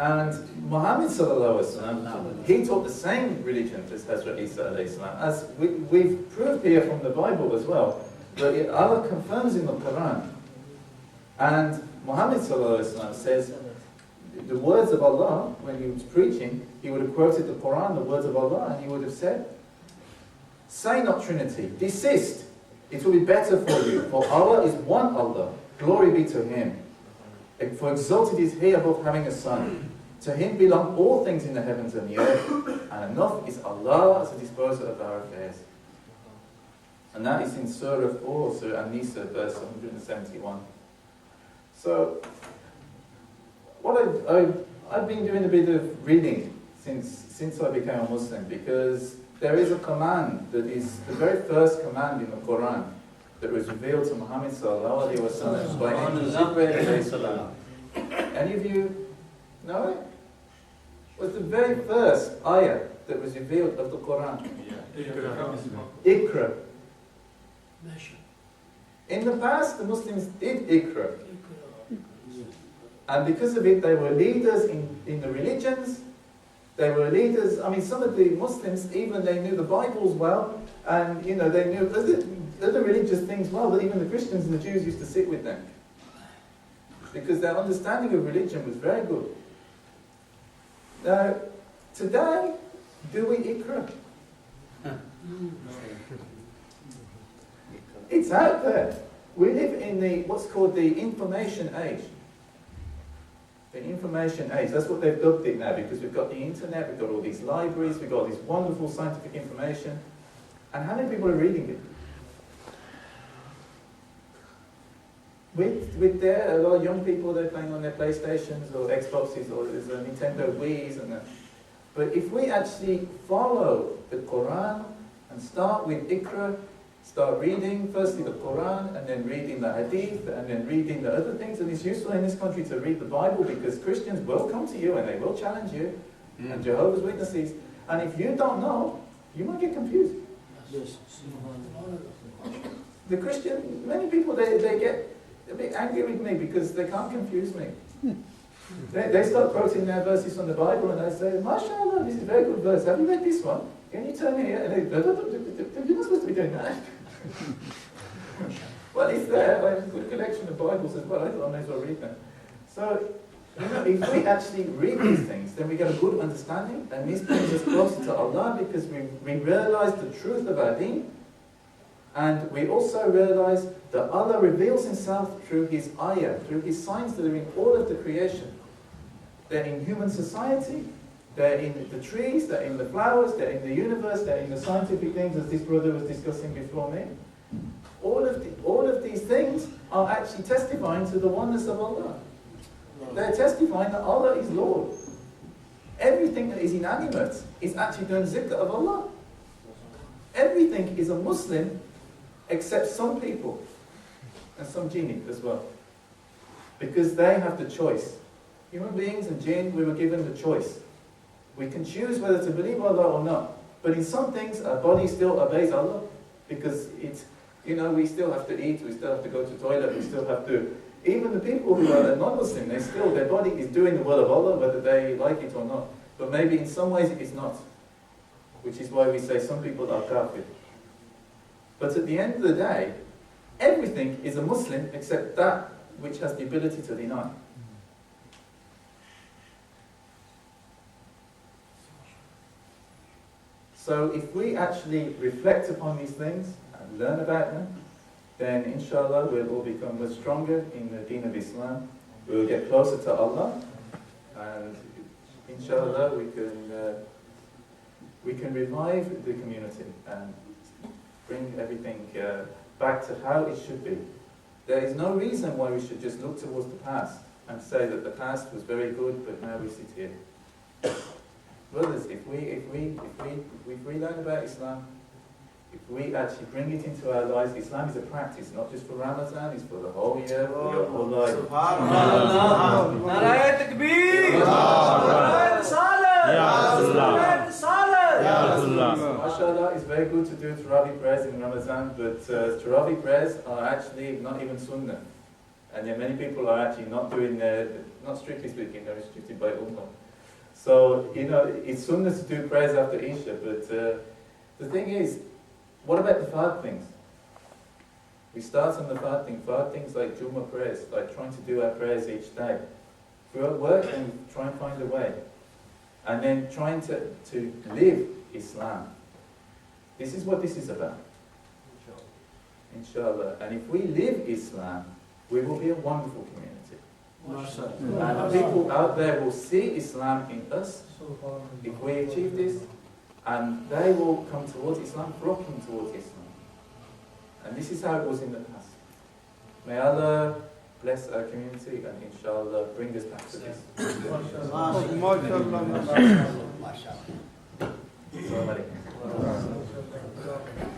And Muhammad sallallahu alaihi wasallam, he taught the same religion as Hazrat Isa alayhi salam, as we've proved here from the Bible as well. But Allah confirms in the Quran. And Muhammad sallallahu alaihi wasallam says the words of Allah, when he was preaching, he would have quoted the Quran, the words of Allah, and he would have said, "Say not Trinity, desist. It will be better for you, for Allah is one Allah, glory be to Him. For exalted is He above having a son. To Him belong all things in the heavens and the earth, and enough is Allah as a disposer of our affairs." And that is in Surah 4, Surah An-Nisa, verse 171. So, what I've been doing a bit of reading since I became a Muslim, because there is a command that is the very first command in the Quran that was revealed to Muhammad sallallahu alaihi wasallam by Jibreel alayhi salam. Any of you know it? It was the very first ayah that was revealed of the Quran. Iqra. In the past, the Muslims did Iqra. And because of it, they were leaders in the religions. They were leaders. I mean, some of the Muslims, even they knew the Bibles well, and they knew other religious things well. But even the Christians and the Jews used to sit with them because their understanding of religion was very good. Now, today, do we Iqra? It's out there. We live in what's called the information age. The information age, that's what they've dubbed it now, because we've got the internet, we've got all these libraries, we've got all this wonderful scientific information. And how many people are reading it? With a lot of young people, they're playing on their PlayStations or Xboxes or there's a Nintendo Wii's and that. But if we actually follow the Quran and start with Iqra, start reading firstly the Quran and then reading the Hadith and then reading the other things, and it's useful in this country to read the Bible because Christians will come to you and they will challenge you, and Jehovah's Witnesses, and if you don't know, you might get confused. Yes. The Christian, many people, they get a bit angry with me because they can't confuse me. They start quoting their verses from the Bible and they say, "MashaAllah, this is a very good verse. Have you read this one? Can you turn here?" And you're not supposed to be doing that. Well, it's there. I have a good collection of Bibles as well. I thought I may as well read them. So, if we actually read these things, then we get a good understanding, and this brings us closer to Allah because we realize the truth of our deen, and we also realize that Allah reveals Himself through His ayah, through His signs that are in all of the creation. They're in human society, they're in the trees, they're in the flowers, they're in the universe, they're in the scientific things, as this brother was discussing before me. All of these things are actually testifying to the oneness of Allah. They're testifying that Allah is Lord. Everything that is inanimate is actually doing zikr of Allah. Everything is a Muslim except some people and some jinni as well. Because they have the choice. Human beings and jinn, we were given the choice. We can choose whether to believe Allah or not. But in some things, our body still obeys Allah because we still have to eat, we still have to go to the toilet, we still have to... Even the people who are non-Muslim, their body is doing the will of Allah, whether they like it or not. But maybe in some ways it is not. Which is why we say some people are kafir. But at the end of the day, everything is a Muslim except that which has the ability to deny. So if we actually reflect upon these things and learn about them, then inshallah we'll all become much stronger in the deen of Islam. We'll get closer to Allah, and inshallah we can revive the community and bring everything back to how it should be. There is no reason why we should just look towards the past and say that the past was very good, but now we sit here. Brothers, if we learn about Islam, if we actually bring it into our lives, Islam is a practice, not just for Ramadan, it's for the whole year, for your whole life. Subhanallah. Narayat Takbir. Narayat Salat. MashaAllah, it's very good to do Tarawih prayers in Ramadan, but Tarawih prayers are actually not even Sunnah. And then many people are actually not doing, not strictly speaking, they're restricted by Ummah. So, it's sunnah to do prayers after Isha, but the thing is, what about the fard things? We start on the fard things like Jummah prayers, like trying to do our prayers each day. If we're at work, then try and find a way. And then trying to live Islam. This is what this is about. Inshallah. And if we live Islam, we will be a wonderful community. And people out there will see Islam in us if we achieve this, and they will come towards Islam, flocking towards Islam. And this is how it was in the past. May Allah bless our community and inshallah bring us back to this. Assalamu alaikum.